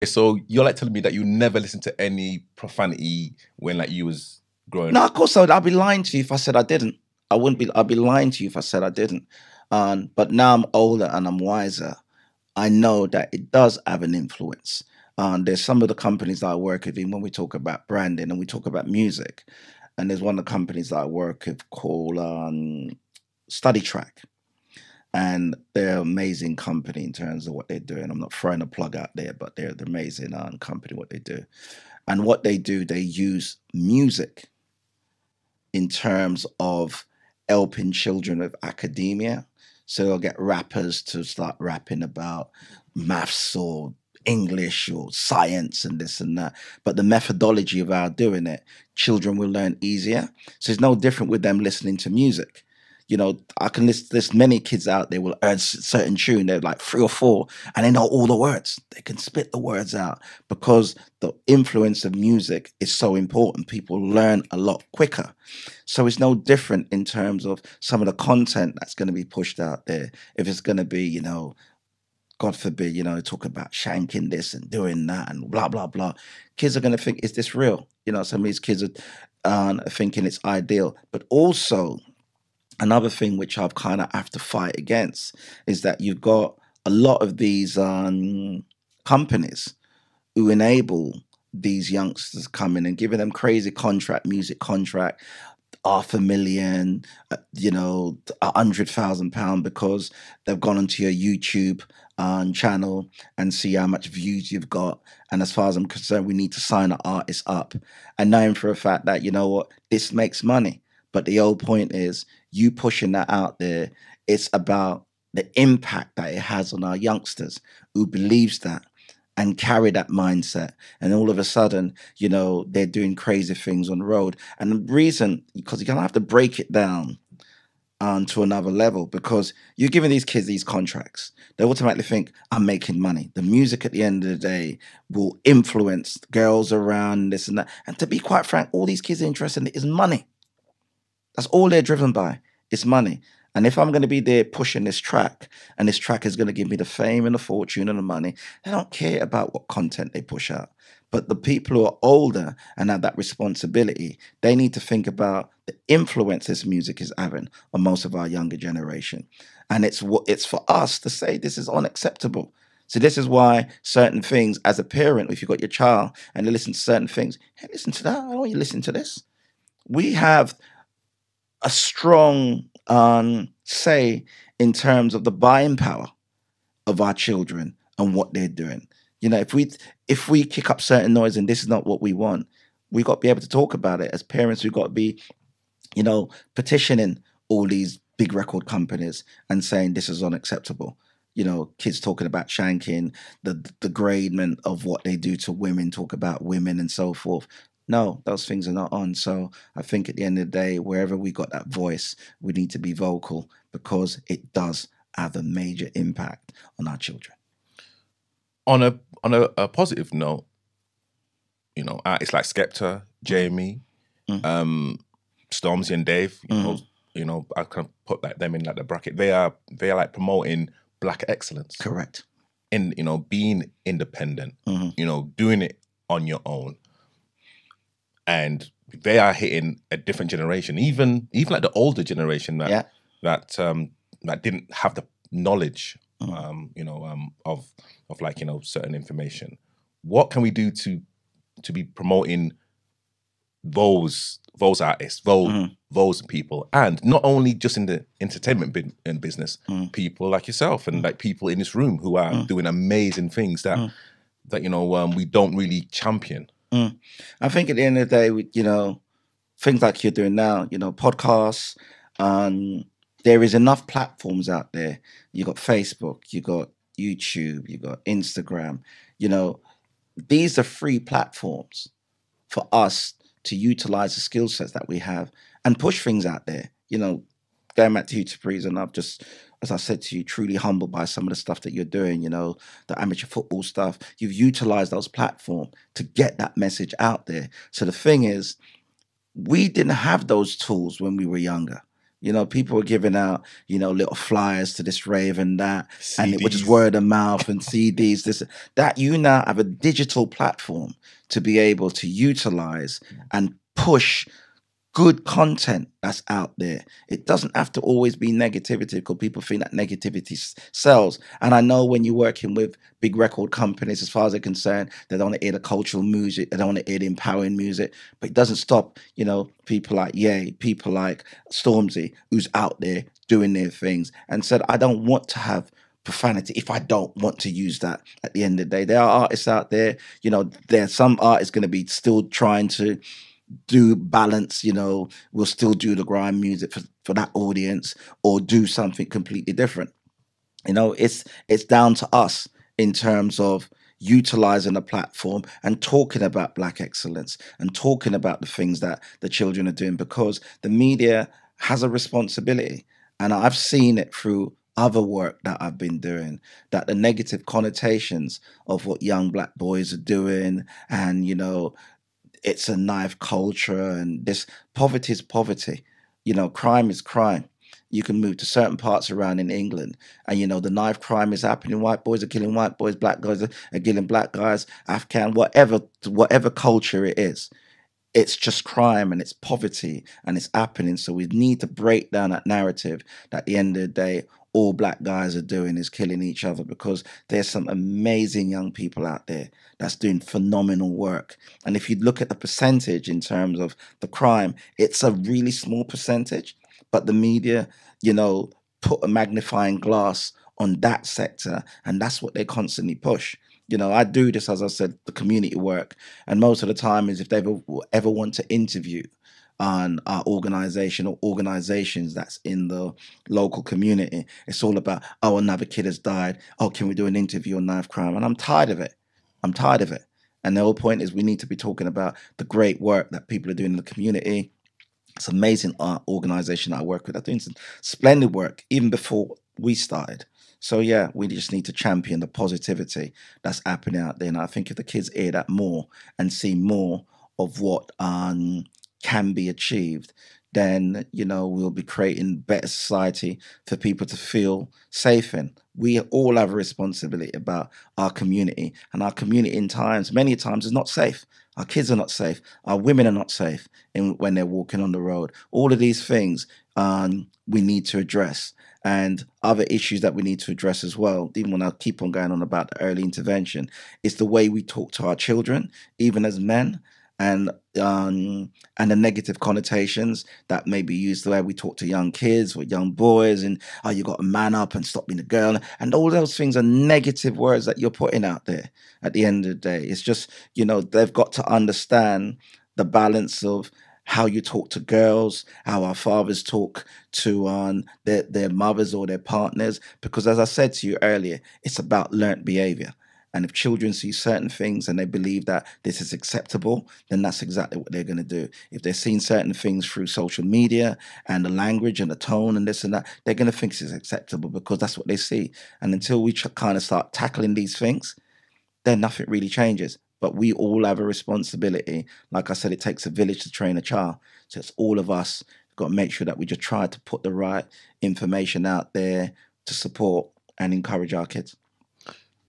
So you're like telling me that you never listened to any profanity when like you was growing No, up? of course I would. I'd be lying to you if I said I didn't. I wouldn't be. I'd be lying to you if I said I didn't. But now I'm older and I'm wiser. I know that it does have an influence. There's some of the companies that I work with, even when we talk about branding and we talk about music, and there's one of the companies that I work with called Study Track, and they're an amazing company in terms of what they're doing. I'm not throwing a plug out there, but they're an amazing company what they do, and what they do, they use music in terms of helping children with academia. So they'll get rappers to start rapping about maths or English or science and this and that. But the methodology of our doing it, children will learn easier. So it's no different with them listening to music. You know, I can list there's many kids out there will learn certain tune. They're like 3 or 4, and they know all the words. They can spit the words out because the influence of music is so important. People learn a lot quicker. So it's no different in terms of some of the content that's going to be pushed out there. If it's going to be, God forbid, talk about shanking this and doing that and blah, blah, blah. Kids are going to think, is this real? Some of these kids are thinking it's ideal. But also, another thing which I've kind of have to fight against is that you've got a lot of these companies who enable these youngsters coming and giving them crazy music contract, 500,000, £100,000 because they've gone onto your YouTube channel and see how much views you've got. And as far as I'm concerned, we need to sign an artist up. And knowing for a fact that, you know what, this makes money. But the whole point is you pushing that out there. It's about the impact that it has on our youngsters who believes that and carry that mindset. And all of a sudden, they're doing crazy things on the road. And the reason, because you're going to have to break it down to another level, because you're giving these kids these contracts. They automatically think, I'm making money. The music at the end of the day will influence girls around this and that. And to be quite frank, all these kids are interested in is money. That's all they're driven by. It's money. And if I'm going to be there pushing this track, and this track is going to give me the fame and the fortune and the money, they don't care about what content they push out. But the people who are older and have that responsibility, they need to think about the influence this music is having on most of our younger generation. And it's for us to say this is unacceptable. So this is why certain things, as a parent, if you've got your child and they listen to certain things, hey, listen to that. I don't want you to listen to this. We have a strong say in terms of the buying power of our children and what they're doing. If we kick up certain noise and this is not what we want, we got to be able to talk about it. As parents, we've got to be, petitioning all these big record companies and saying this is unacceptable. Kids talking about shanking, the degradement of what they do to women, talk about women and so forth. No, those things are not on. So I think at the end of the day, wherever we got that voice, we need to be vocal because it does have a major impact on our children. On a positive note, artists like Skepta, Jamie, Stormzy and Dave, I can put them in like the bracket. They are like promoting Black excellence. Correct. In being independent, doing it on your own. And they are hitting a different generation, even like the older generation that didn't have the knowledge, of like certain information. What can we do to be promoting those artists, those people, and not only just in the entertainment business, people like yourself and like people in this room who are doing amazing things that we don't really champion. I think at the end of the day, things like you're doing now, podcasts, there is enough platforms out there. You got Facebook, you got YouTube, you got Instagram. These are free platforms for us to utilize the skill sets that we have and push things out there. Going back to you, Tabriz, and I've just, as I said to you, truly humbled by some of the stuff that you're doing, the amateur football stuff. You've utilized those platforms to get that message out there. So the thing is, we didn't have those tools when we were younger. You know, people were giving out, you know, little flyers to this rave and that, and it was just CDs. word of mouth and CDs. This that you now have a digital platform to be able to utilize and push good content that's out there. It doesn't have to always be negativity, because people think that negativity sells. And I know when you're working with big record companies, as far as they're concerned, they don't want to hear the cultural music, they don't want to hear the empowering music, but it doesn't stop, you know, people like Ye, people like Stormzy, who's out there doing their things and said, I don't want to have profanity if I don't want to use that. At the end of the day, there are artists out there, you know, there's some artists going to be still trying to do balance, you know, we'll still do the grime music for that audience, or do something completely different. You know, it's down to us in terms of utilizing a platform and talking about black excellence and talking about the things that the children are doing, because the media has a responsibility. And I've seen it through other work that I've been doing, that the negative connotations of what young black boys are doing, and you know, it's a knife culture, and this poverty is poverty. You know, crime is crime. You can move to certain parts around in England, and you know the knife crime is happening. White boys are killing white boys. Black guys are killing black guys. Afghan, whatever culture it is, it's just crime and it's poverty and it's happening. So we need to break down that narrative that at the end of the day, all black guys are doing is killing each other, because there's some amazing young people out there that's doing phenomenal work. And if you look at the percentage in terms of the crime, it's a really small percentage, but the media, you know, put a magnifying glass on that sector, and that's what they constantly push. You know, I do this, as I said, the community work, and most of the time is if they ever want to interview on our organization or organizations that's in the local community, it's all about, oh, another kid has died. Oh, can we do an interview on knife crime? And I'm tired of it. I'm tired of it. And the whole point is we need to be talking about the great work that people are doing in the community. It's an amazing art organization I work with. They're doing some splendid work even before we started. So yeah, we just need to champion the positivity that's happening out there. And I think if the kids hear that more and see more of what can be achieved, then you know we'll be creating better society for people to feel safe in. We all have a responsibility about our community, and our community many times is not safe. Our kids are not safe. Our women are not safe when they're walking on the road. All of these things we need to address, and other issues that we need to address as well. Even when I keep on going on about the early intervention, is the way we talk to our children, even as men, and the negative connotations that may be used the way we talk to young kids or young boys, and oh, you got to man up and stop being a girl, and all those things are negative words that you're putting out there. At the end of the day, it's just, you know, they've got to understand the balance of how you talk to girls, how our fathers talk to their mothers or their partners, because as I said to you earlier, it's about learnt behavior. And if children see certain things and they believe that this is acceptable, then that's exactly what they're going to do. If they're seeing certain things through social media and the language and the tone and this and that, they're going to think it's acceptable because that's what they see. And until we kind of start tackling these things, then nothing really changes. But we all have a responsibility. Like I said, it takes a village to train a child. So it's all of us got to make sure that we just try to put the right information out there to support and encourage our kids.